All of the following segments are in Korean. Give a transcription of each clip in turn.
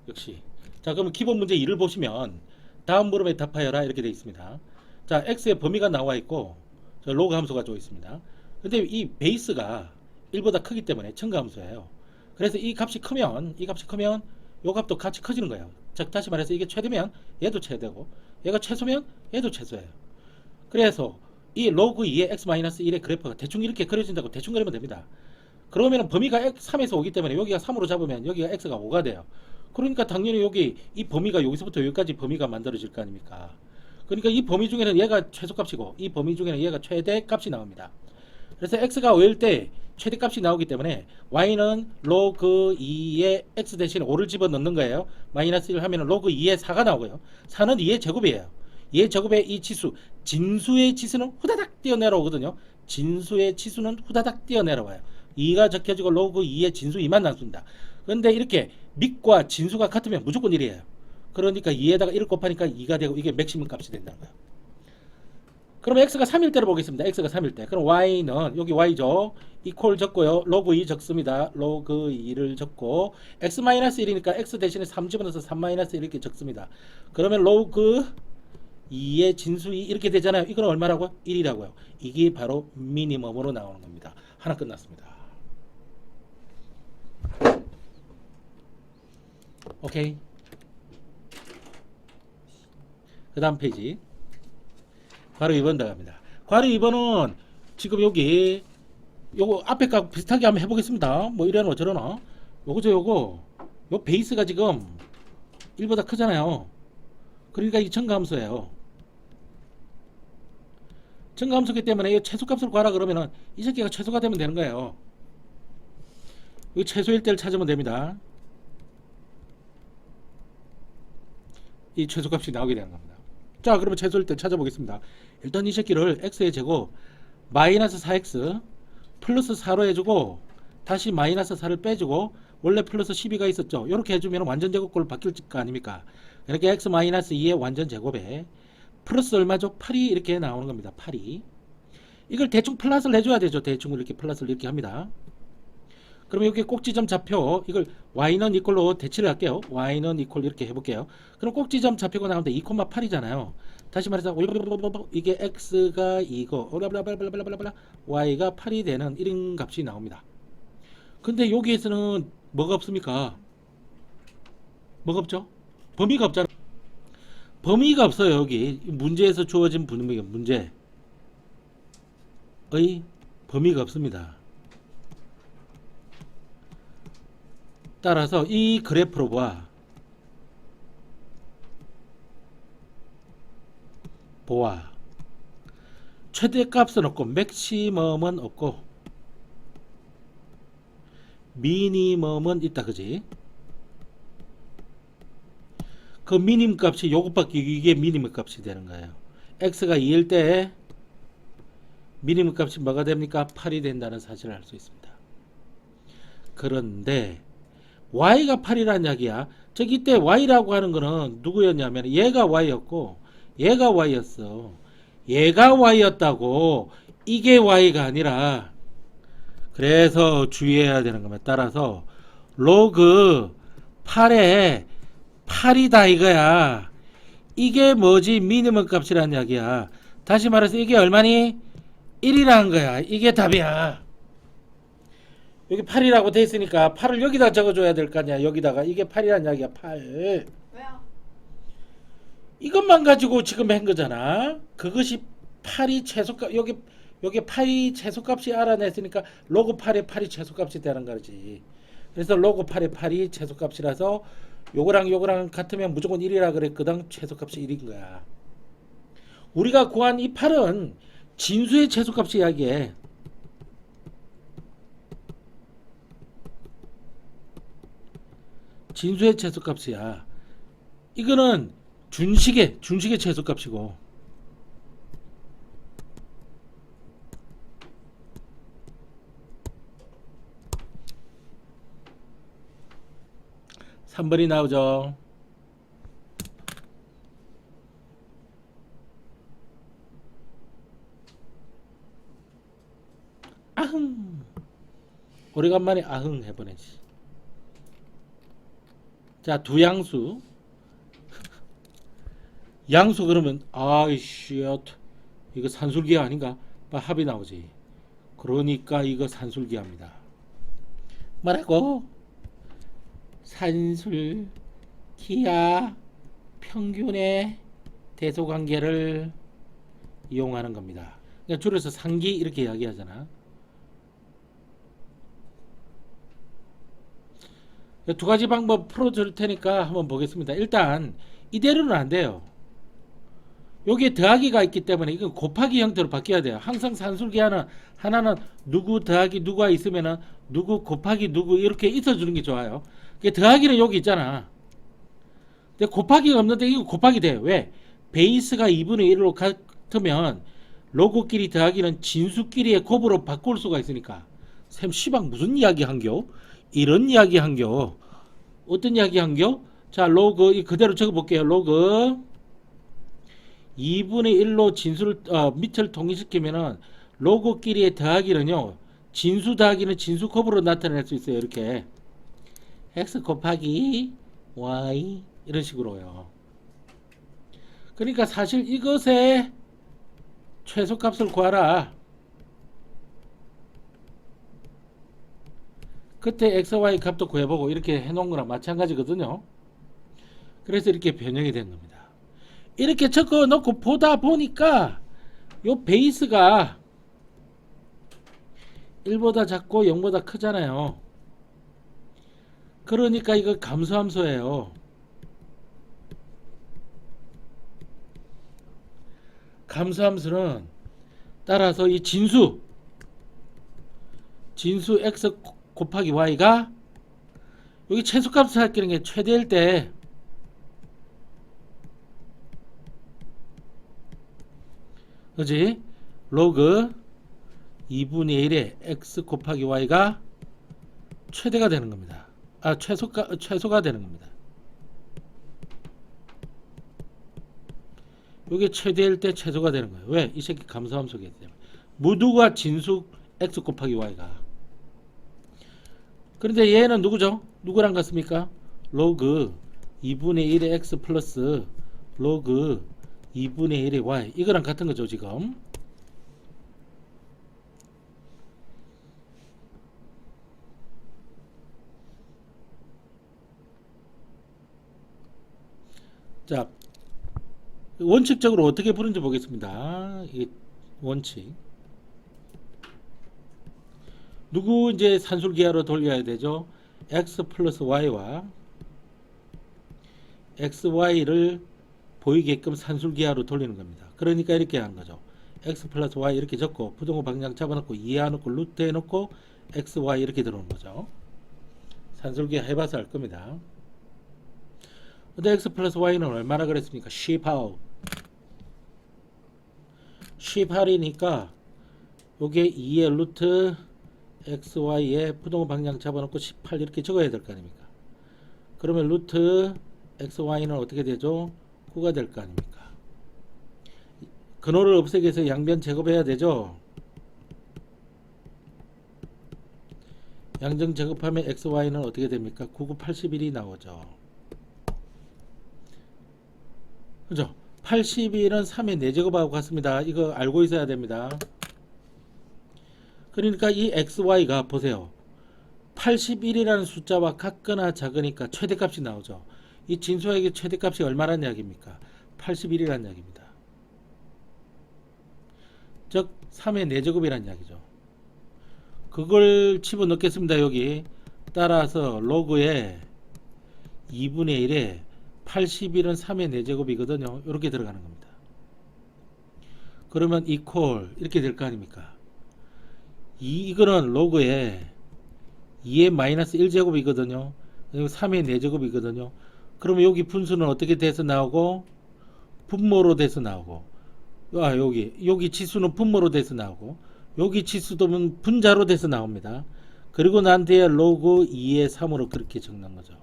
역시. 자, 그러면 기본 문제 2를 보시면 다음 물음에 답하여라 이렇게 되어 있습니다. 자, x의 범위가 나와 있고 저 로그 함수가 줘 있습니다. 근데 이 베이스가 1보다 크기 때문에 첨가 함수예요. 그래서 이 값이 크면 요 값도 같이 커지는 거예요. 즉 다시 말해서 이게 최대면 얘도 최대고 얘가 최소면 얘도 최소예요. 그래서 이 로그 2의 x-1의 그래프가 대충 이렇게 그려진다고 대충 그리면 됩니다. 그러면 범위가 3에서 오기 때문에 여기가 3으로 잡으면 여기가 x가 5가 돼요. 그러니까 당연히 여기 이 범위가 여기서부터 여기까지 범위가 만들어질 거 아닙니까? 그러니까 이 범위 중에는 얘가 최소값이고 이 범위 중에는 얘가 최대값이 나옵니다. 그래서 x가 5일 때 최대값이 나오기 때문에 y는 로그 2의 x 대신에 5를 집어넣는 거예요. 마이너스 1 하면 로그 2의 4가 나오고요. 4는 2의 제곱이에요. 2의 제곱의 이 치수, 진수의 치수는 후다닥 뛰어내려오거든요. 진수의 치수는 후다닥 뛰어내려와요. 2가 적혀지고 로그 2의 진수 2만 남습니다. 그런데 이렇게 밑과 진수가 같으면 무조건 1이에요. 그러니까 2에다가 1을 곱하니까 2가 되고 이게 맥시멈 값이 된다는 거예요. 그럼 x가 3일 때로 보겠습니다. x가 3일 때. 그럼 y는 여기 y죠. 이퀄 적고요. 로그 2 적습니다. 로그 2를 적고 x-1이니까 x 대신에 3 집어넣어서 3-1 이렇게 적습니다. 그러면 로그 2의 진수 2 이렇게 되잖아요. 이건 얼마라고요? 1이라고요. 이게 바로 미니멈으로 나오는 겁니다. 하나 끝났습니다. 오케이. 그 다음 페이지. 괄호 2번 들어갑니다. 괄호 2번은 지금 여기 요거 앞에 거 비슷하게 한번 해보겠습니다. 뭐 이러노 저러노. 요거 요 베이스가 지금 1보다 크잖아요. 그러니까 이 첨가함수예요. 첨가함수기 때문에 이 최소값을 구하라 그러면은 이 새끼가 최소가 되면 되는 거예요. 이 최소일 때를 찾으면 됩니다. 이 최소값이 나오게 되는 겁니다. 자, 그러면 최소일 때 찾아보겠습니다. 일단 이 새끼를 x의 제곱 마이너스 4x 플러스 4로 해주고 다시 마이너스 4를 빼주고 원래 플러스 12가 있었죠. 이렇게 해주면 완전 제곱꼴로 바뀔 거 아닙니까? 이렇게 x 마이너스 2의 완전 제곱에 플러스 얼마죠? 8이 이렇게 나오는 겁니다. 8이. 이걸 대충 플러스를 해줘야 되죠. 대충 이렇게 플러스를 이렇게 합니다. 그럼 여기 꼭지점 좌표 이걸 y는 이퀄로 대치를 할게요. y는 이퀄 이렇게 해볼게요. 그럼 꼭지점 좌표가 나오는데 2,8이잖아요. 다시 말해서 이게 x가 2고 y가 8이 되는 1인 값이 나옵니다. 근데 여기에서는 뭐가 없습니까? 뭐가 없죠? 범위가 없잖아. 범위가 없어요. 여기 문제에서 주어진 분명히 문제의 범위가 없습니다. 따라서 이 그래프로 보아 최대값은 없고 맥시멈은 없고 미니멈은 있다. 그지? 그 미니멈 값이 요것밖에 이게 미니멈 값이 되는 거예요. x가 2일 때 미니멈 값이 뭐가 됩니까? 8이 된다는 사실을 알 수 있습니다. 그런데 y가 8이라는 이야기야. 저기 이때 y라고 하는 거는 누구였냐면 얘가 y였고 얘가 y였어. 얘가 y였다고 이게 y가 아니라 그래서 주의해야 되는 겁니다. 따라서 로그 8에 8이다 이거야. 이게 뭐지? 미니멈 값이라는 이야기야. 다시 말해서 이게 얼마니? 1이라는 거야. 이게 답이야. 여기 8이라고 돼 있으니까 8을 여기다 적어줘야 될 거 아니야. 여기다가 이게 8이라는 이야기야. 8. 왜요? 이것만 가지고 지금 한 거잖아. 그것이 8이 최소값 여기 8이 최소값이 알아냈으니까 로그 8의 8이 최소값이 되는 거지. 그래서 로그 8의 8이 최소값이라서 요거랑 같으면 무조건 1이라 그랬거든. 최소값이 1인 거야. 우리가 구한 이 8은 진수의 최소값 이야기해. 진수의 최소값이야. 이거는 준식의 최소값이고 3번이 나오죠. 아흥. 오래간만에 아흥 해보내지. 자, 두 양수. 양수 그러면 아이씨 이거 산술기하 아닌가? 합이 나오지. 그러니까 이거 산술기하입니다. 뭐라고? 산술기하 평균의 대소관계를 이용하는 겁니다. 그러니까 줄여서 상기 이렇게 이야기하잖아. 두 가지 방법 풀어줄 테니까 한번 보겠습니다. 일단 이대로는 안 돼요. 여기에 더하기가 있기 때문에 이건 곱하기 형태로 바뀌어야 돼요. 항상 산술기하는 하나는 누구 더하기 누가 있으면은 누구 곱하기 누구 이렇게 있어주는 게 좋아요. 더하기는 여기 있잖아. 근데 곱하기가 없는데 이거 곱하기 돼요. 왜? 베이스가 2분의 1로 같으면 로그끼리 더하기는 진수끼리의 곱으로 바꿀 수가 있으니까. 쌤 시방 무슨 이야기 한겨? 이런 이야기 한겨. 어떤 이야기 한겨? 자, 로그 그대로 적어볼게요. 로그 2분의 1로 진수를 밑을 통일시키면은 로그끼리의 더하기는요. 진수 더하기는 진수 곱으로 나타낼 수 있어요. 이렇게 x 곱하기 y 이런 식으로요. 그러니까 사실 이것의 최소값을 구하라. 그때 x, y 값도 구해보고 이렇게 해놓은 거랑 마찬가지거든요. 그래서 이렇게 변형이 된 겁니다. 이렇게 적어 놓고 보다 보니까 요 베이스가 1보다 작고 0보다 크잖아요. 그러니까 이거 감소함수예요. 감소함수는 따라서 이 진수 x 곱하기 y가 여기 최소값을 찾기는 게 최대일 때 그지? 로그 2분의 1의 x 곱하기 y가 최대가 되는 겁니다. 최소가 되는 겁니다. 이게 최대일 때 최소가 되는 거예요. 왜? 이 새끼 감소함수이기 때문에. 무두가 진수 x 곱하기 y가. 그런데 얘는 누구죠? 누구랑 같습니까? 로그 2분의 1의 x 플러스 로그 2분의 1의 y. 이거랑 같은 거죠, 지금. 자, 원칙적으로 어떻게 푸는지 보겠습니다. 이 원칙. 누구 이제 산술기하로 돌려야 되죠? x 플러스 y와 xy를 보이게끔 산술기하로 돌리는 겁니다. 그러니까 이렇게 한 거죠. x 플러스 y 이렇게 적고 부등호 방향 잡아놓고 이해해놓고 루트 해놓고 xy 이렇게 들어오는 거죠. 산술기하 해봐서 알 겁니다. 근데 x 플러스 y는 얼마나 그랬습니까? 18. 18이니까 요게 2의 루트 xy에 부등호 방향 잡아놓고 18 이렇게 적어야 될 거 아닙니까? 그러면 루트 xy는 어떻게 되죠? 9가 될 거 아닙니까? 근호를 없애기 위해서 양변 제곱해야 되죠? 양정 제곱하면 xy는 어떻게 됩니까? 9, 9, 81이 나오죠. 그죠? 81은 3의 4제곱하고 같습니다. 이거 알고 있어야 됩니다. 그러니까 이 xy가 보세요. 81이라는 숫자와 같거나 작으니까 최대값이 나오죠. 이 진수에게 최대값이 얼마란 이야기입니까? 81이라는 이야기입니다. 즉 3의 4제곱이라는 이야기죠. 그걸 집어넣겠습니다. 여기 따라서 로그에 2분의 1에 81은 3의 4제곱이거든요. 이렇게 들어가는 겁니다. 그러면 이퀄 이렇게 될 거 아닙니까? 이거는 로그에 2의 마이너스 1제곱이거든요. 3의 4제곱이거든요. 그러면 여기 분수는 어떻게 돼서 나오고 분모로 돼서 나오고 여기 치수는 분모로 돼서 나오고 여기 치수도 분자로 돼서 나옵니다. 그리고 난 뒤에 로그 2의 3으로 그렇게 적는 거죠.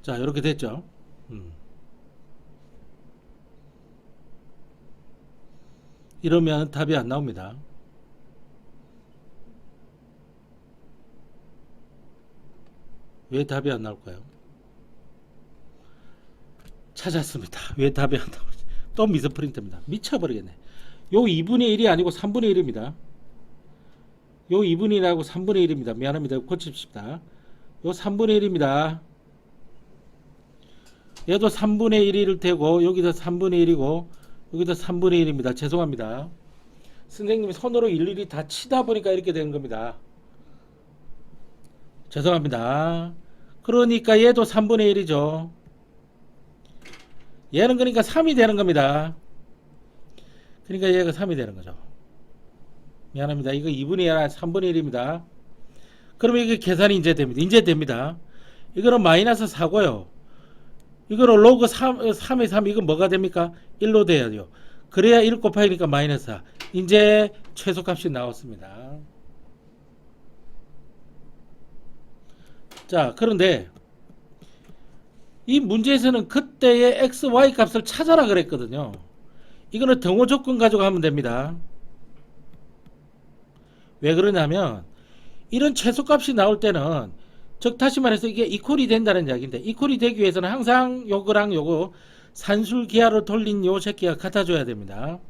자, 이렇게 됐죠. 이러면 답이 안 나옵니다. 왜 답이 안 나올까요? 찾았습니다. 왜 답이 안 나오지? 또 미스프린트입니다. 미쳐버리겠네. 요 2분의 1이 아니고 3분의 1입니다. 요 2분의 1하고 3분의 1입니다. 미안합니다. 고칩시다. 요 3분의 1입니다. 얘도 3분의 1일 테고 여기도 3분의 1이고 여기도 3분의 1입니다. 죄송합니다. 선생님이 손으로 일일이 다 치다 보니까 이렇게 되는 겁니다. 죄송합니다. 그러니까 얘도 3분의 1이죠. 얘는 그러니까 3이 되는 겁니다. 그러니까 얘가 3이 되는 거죠. 미안합니다. 이거 2분의 1 아니라 3분의 1입니다. 그러면 이게 계산이 이제 됩니다. 이제 됩니다. 이거는 마이너스 4고요. 이거는 로그 3의 3 이건 뭐가 됩니까? 1로 돼야 돼요. 그래야 1 곱하기니까 마이너스 4. 이제 최소값이 나왔습니다. 자, 그런데 이 문제에서는 그때의 x, y 값을 찾아라 그랬거든요. 이거는 등호 조건 가지고 하면 됩니다. 왜 그러냐면 이런 최소값이 나올 때는 즉 다시 말해서 이게 이퀄이 된다는 이야기인데 이퀄이 되기 위해서는 항상 요거랑 요거 산술 기하로 돌린 요 새끼가 같아져야 됩니다.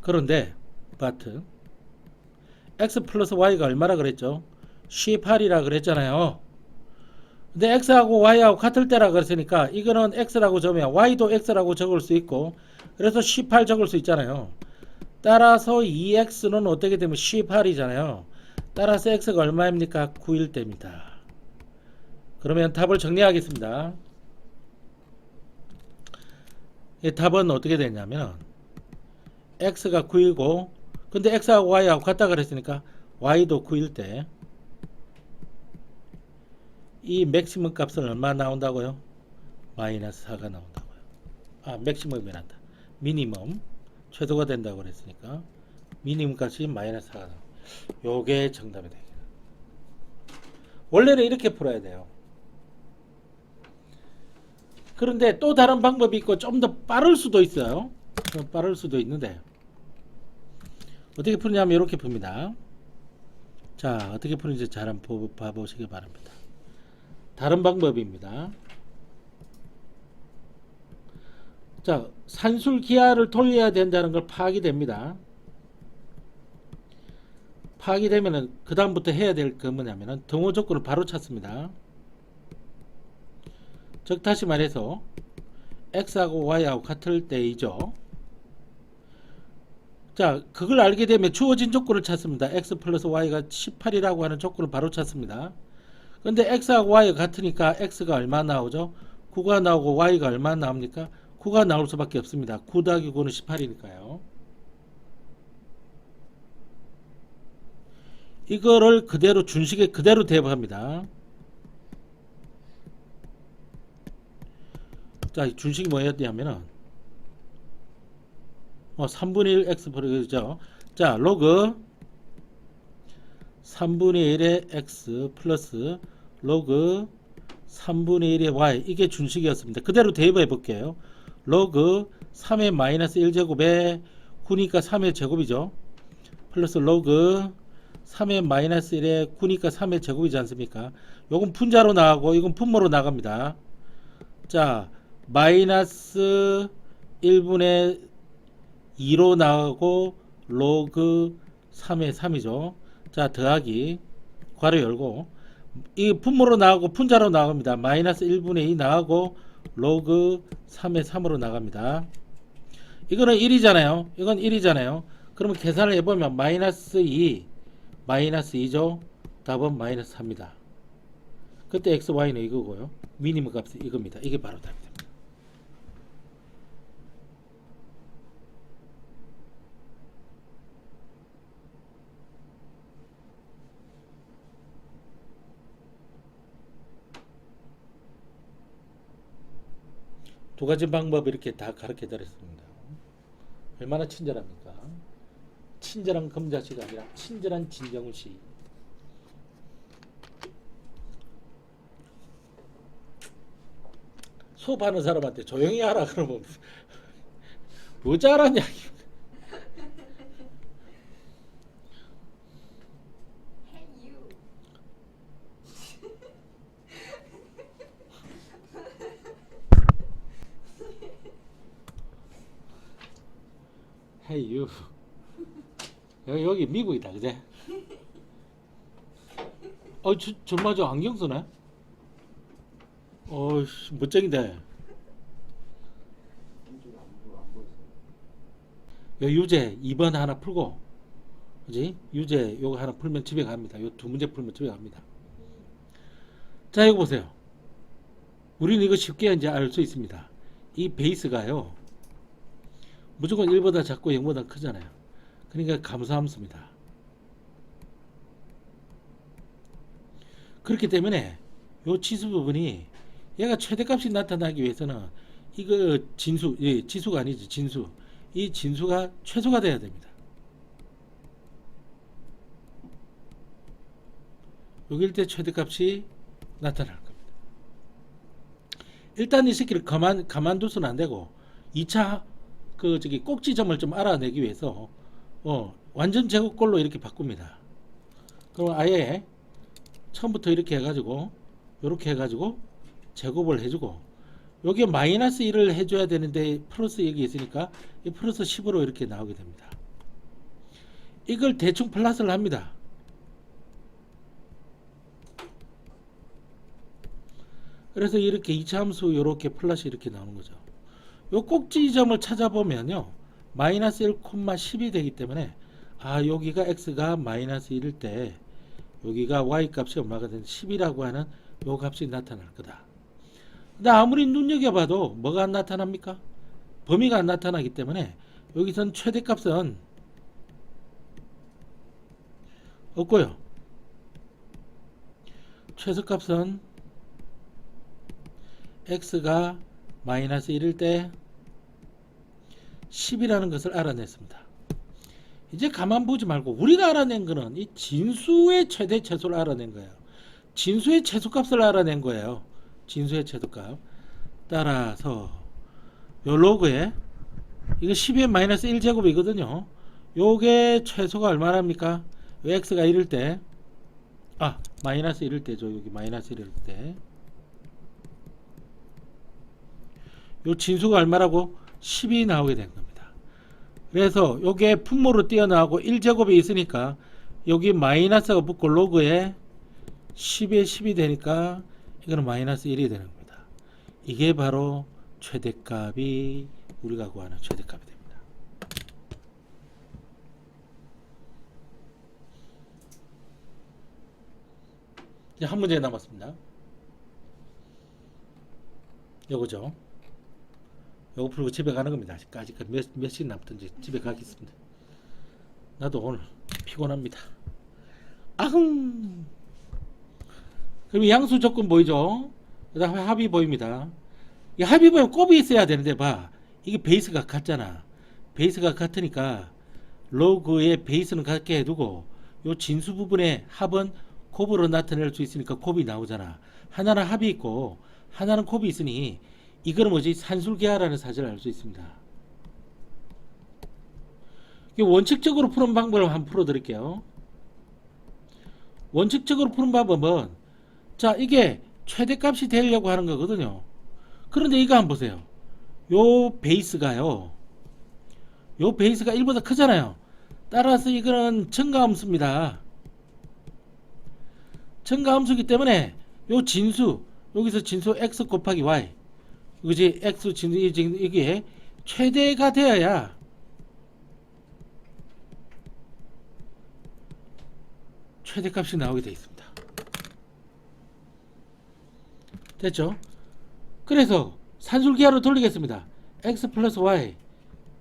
그런데 but x 플러스 y가 얼마라 그랬죠? 18이라 그랬잖아요. 근데 x하고 y하고 같을 때라 그랬으니까 이거는 x라고 적으면 y도 x라고 적을 수 있고 그래서 18 적을 수 있잖아요. 따라서 2x는 어떻게 되면 18이잖아요. 따라서 x가 얼마입니까? 9일 때입니다. 그러면 답을 정리하겠습니다. 이 답은 어떻게 되냐면 x가 9이고 근데 x하고 y하고 같다 그랬으니까 y도 9일 때 이 맥시멈 값은 얼마 나온다고요? 마이너스 4가 나온다고요. 아, 맥시멈이 난다. 미니멈 최소가 된다고 그랬으니까 미니멈 값이 마이너스 4가 나온다. 요게 정답이 되겠다. 원래는 이렇게 풀어야 돼요. 그런데 또 다른 방법이 있고 좀 더 빠를 수도 있어요. 좀 빠를 수도 있는데 어떻게 푸느냐면 이렇게 풉니다. 자, 어떻게 푸는지 잘 한번 봐보시기 바랍니다. 다른 방법입니다. 자, 산술 기하를 돌려야 된다는 걸 파악이 됩니다. 파악이 되면은 그 다음부터 해야 될 그 뭐냐면은 등호 조건을 바로 찾습니다. 즉 다시 말해서 x하고 y하고 같을 때이죠. 자, 그걸 알게 되면 주어진 조건을 찾습니다. x 플러스 y가 18이라고 하는 조건을 바로 찾습니다. 근데 x하고 y가 같으니까 x가 얼마 나오죠? 9가 나오고 y가 얼마 나옵니까? 9가 나올 수밖에 없습니다. 9 더하기 9는 18이니까요. 이거를 그대로 준식에 그대로 대입합니다. 자, 준식이 뭐였냐면은 3분의 1 x 그죠? 자, 로그 3분의 1의 x 플러스 로그 3분의 1의 y 이게 준식이었습니다. 그대로 대입해 볼게요. 로그 3의 마이너스 1제곱에 9니까 3의 제곱이죠. 플러스 로그 3의 마이너스 1에 9니까 3의 제곱이지 않습니까? 요건 분자로 나가고 이건 분모로 나갑니다. 자, 마이너스 1분의 2로 나가고 로그 3의 3이죠. 자, 더하기 괄호 열고 이 분모로 나가고 분자로 나갑니다. 마이너스 1분의 2 나가고 로그 3의 3으로 나갑니다. 이거는 1이잖아요. 이건 1이잖아요. 그러면 계산을 해보면 마이너스 2 마이너스 2죠. 답은 마이너스 4입니다. 그때 x, y는 이거고요. 미니멈 값이 이겁니다. 이게 바로 답입니다. 두 가지 방법 이렇게 다 가르쳐 드렸습니다. 얼마나 친절합니까? 친절한 금자씨가 아니라 친절한 진정우씨. 수업하는 사람한테 조용히 하라 그러면 뭐 잘하냐. Hey you. Hey you. 여기 미국이다, 그제? 저 맞아. 안경 쓰네? 어이씨, 멋쟁이다. 요 유제 2번 하나 풀고, 그지? 유제 요거 하나 풀면 집에 갑니다. 요 두 문제 풀면 집에 갑니다. 자, 이거 보세요. 우리는 이거 쉽게 이제 알 수 있습니다. 이 베이스가요, 무조건 1보다 작고 0보다 크잖아요. 그러니까 감소함수입니다. 그렇기 때문에 요 치수 부분이 얘가 최대값이 나타나기 위해서는 이거 진수, 예, 지수가 아니지, 진수. 이 진수가 최소가 돼야 됩니다. 여기일 때 최대값이 나타날 겁니다. 일단 이 새끼를 가만둬서는 안 되고 2차 꼭지점을 좀 알아내기 위해서 완전 제곱꼴로 이렇게 바꿉니다. 그럼 아예 처음부터 이렇게 해가지고 이렇게 해가지고 제곱을 해주고 여기에 마이너스 1을 해줘야 되는데 플러스 여기 있으니까 이 플러스 10으로 이렇게 나오게 됩니다. 이걸 대충 플러스를 합니다. 그래서 이렇게 2차 함수 이렇게 플러스 이렇게 나오는 거죠. 요 꼭지점을 찾아보면요, 마이너스 1,10이 되기 때문에 여기가 x가 마이너스 1일 때 여기가 y 값이 얼마가 되는 10이라고 하는 요 값이 나타날 거다. 근데 아무리 눈여겨봐도 뭐가 안 나타납니까? 범위가 안 나타나기 때문에 여기선 최대값은 없고요, 최소값은 x가 마이너스 1일 때 10이라는 것을 알아냈습니다. 이제 가만 보지 말고 우리가 알아낸 거는 이 진수의 최대 최소를 알아낸 거예요. 진수의 최소값을 알아낸 거예요. 진수의 최소값. 따라서 요 로그에 이거 10의 마이너스 1제곱이거든요. 요게 최소가 얼마랍니까? x가 1일 때 마이너스 1일 때죠. 여기 마이너스 1일 때 요 진수가 얼마라고? 10이 나오게 된 겁니다. 그래서 요게 분모로 띄어나오고 1제곱이 있으니까 여기 마이너스가 붙고 로그에 10에 10이 되니까 이거는 마이너스 1이 되는 겁니다. 이게 바로 최대값이 우리가 구하는 최대값이 됩니다. 이제 한 문제 남았습니다. 요거죠. 요거 풀고 집에 가는 겁니다. 아직까지 몇 시간 남든지 집에 가겠습니다. 나도 오늘 피곤합니다. 아흥. 그럼 양수 조건 보이죠? 그 다음에 합이 보입니다. 이 합이 보면 곱이 있어야 되는데 이게 베이스가 같잖아. 베이스가 같으니까 로그의 베이스는 같게 해두고 요 진수 부분의 합은 곱으로 나타낼 수 있으니까 곱이 나오잖아. 하나는 합이 있고 하나는 곱이 있으니 이거는 뭐지? 산술계화라는 사실을 알 수 있습니다. 원칙적으로 푸는 방법을 한번 풀어드릴게요. 원칙적으로 푸는 방법은 이게 최대값이 되려고 하는 거거든요. 그런데 이거 한번 보세요. 요 베이스가 1보다 크잖아요. 따라서 이거는 증가함수입니다. 증가함수이기 때문에 요 진수, 여기서 진수 x 곱하기 y, 그지? x 진수 이게 최대가 되어야 최대값이 나오게 되어 있습니다. 됐죠? 그래서 산술기하로 돌리겠습니다. x 플러스 y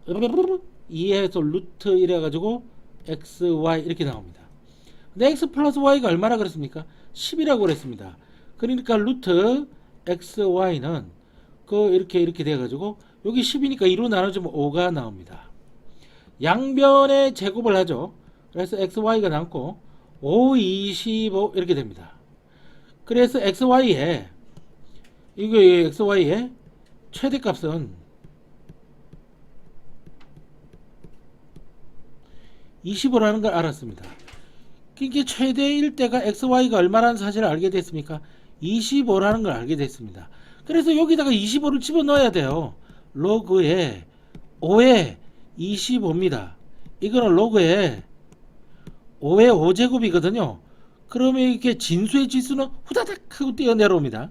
2에서 루트 이래가지고 xy 이렇게 나옵니다. 근데 x 플러스 y가 얼마나 그랬습니까? 10이라고 그랬습니다. 그러니까 루트 xy는 이렇게 돼가지고 여기 10이니까 2로 나눠주면 5가 나옵니다. 양변의 제곱을 하죠. 그래서 xy가 남고 5, 25 이렇게 됩니다. 그래서 xy의 최대값은 25라는 걸 알았습니다. 그러니까 최대일 때가 xy가 얼마라는 사실을 알게 됐습니까? 25라는 걸 알게 됐습니다. 그래서 여기다가 25를 집어넣어야 돼요. 로그에 5에 25입니다. 이거는 로그에 5의 5제곱이거든요. 그러면 이렇게 진수의 지수는 후다닥 하고 뛰어내려옵니다.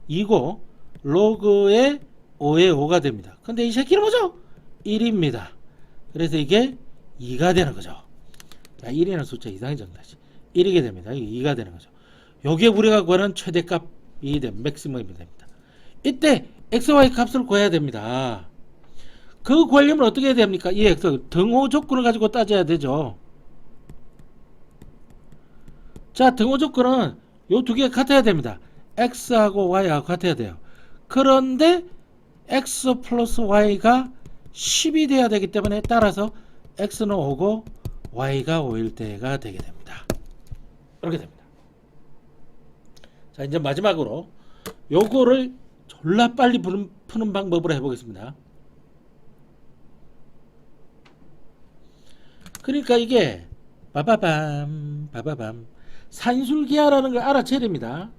이고 로그의 5의 5가 됩니다. 근데 이 새끼는 뭐죠? 1입니다. 그래서 이게 2가 되는 거죠. 자, 1이라는 숫자 이상해졌다. 1이게 됩니다. 이게 2가 되는 거죠. 요게 우리가 구하는 최대값이 됩니다. 맥시멈이 됩니다. 이때 xy 값을 구해야 됩니다. 그 구하려면 어떻게 해야 됩니까? 이 x 등호 조건을 가지고 따져야 되죠. 자, 등호 조건은 요 두 개가 같아야 됩니다. x하고 y하고 같아야 돼요. 그런데 x 플러스 y가 10이 돼야 되기 때문에 따라서 x는 5고 y가 5일 때가 되게 됩니다. 이렇게 됩니다. 자, 이제 마지막으로 요거를 졸라 빨리 푸는 방법으로 해보겠습니다. 그러니까 이게 바바밤 산술기하라는 걸 알아채립니다.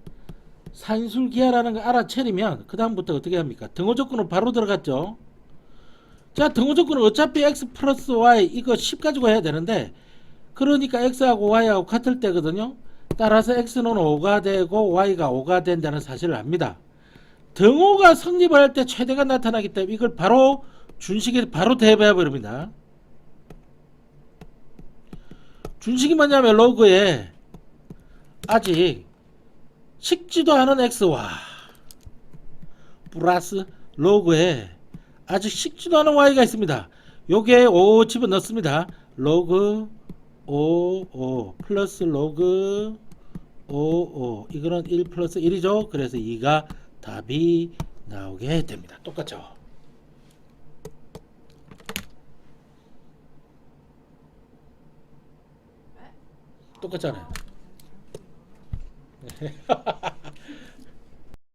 산술기하라는 걸 알아채리면 그 다음부터 어떻게 합니까? 등호 조건은 바로 들어갔죠. 자, 등호 조건은 어차피 x 플러스 y 이거 10 가지고 해야 되는데, 그러니까 x하고 y하고 같을 때거든요. 따라서 x는 5가 되고 y가 5가 된다는 사실을 압니다. 등호가 성립할 때 최대가 나타나기 때문에 이걸 바로 준식에 바로 대입해 버립니다. 준식이 뭐냐면 로그에 아직 식지도 않은 x와 플러스 로그에 아직 식지도 않은 y가 있습니다. 요게 5 집어넣습니다. 로그 5 플러스 로그 5 이거는 1 플러스 1이죠. 그래서 2가 답이 나오게 됩니다. 똑같죠? 똑같잖아요.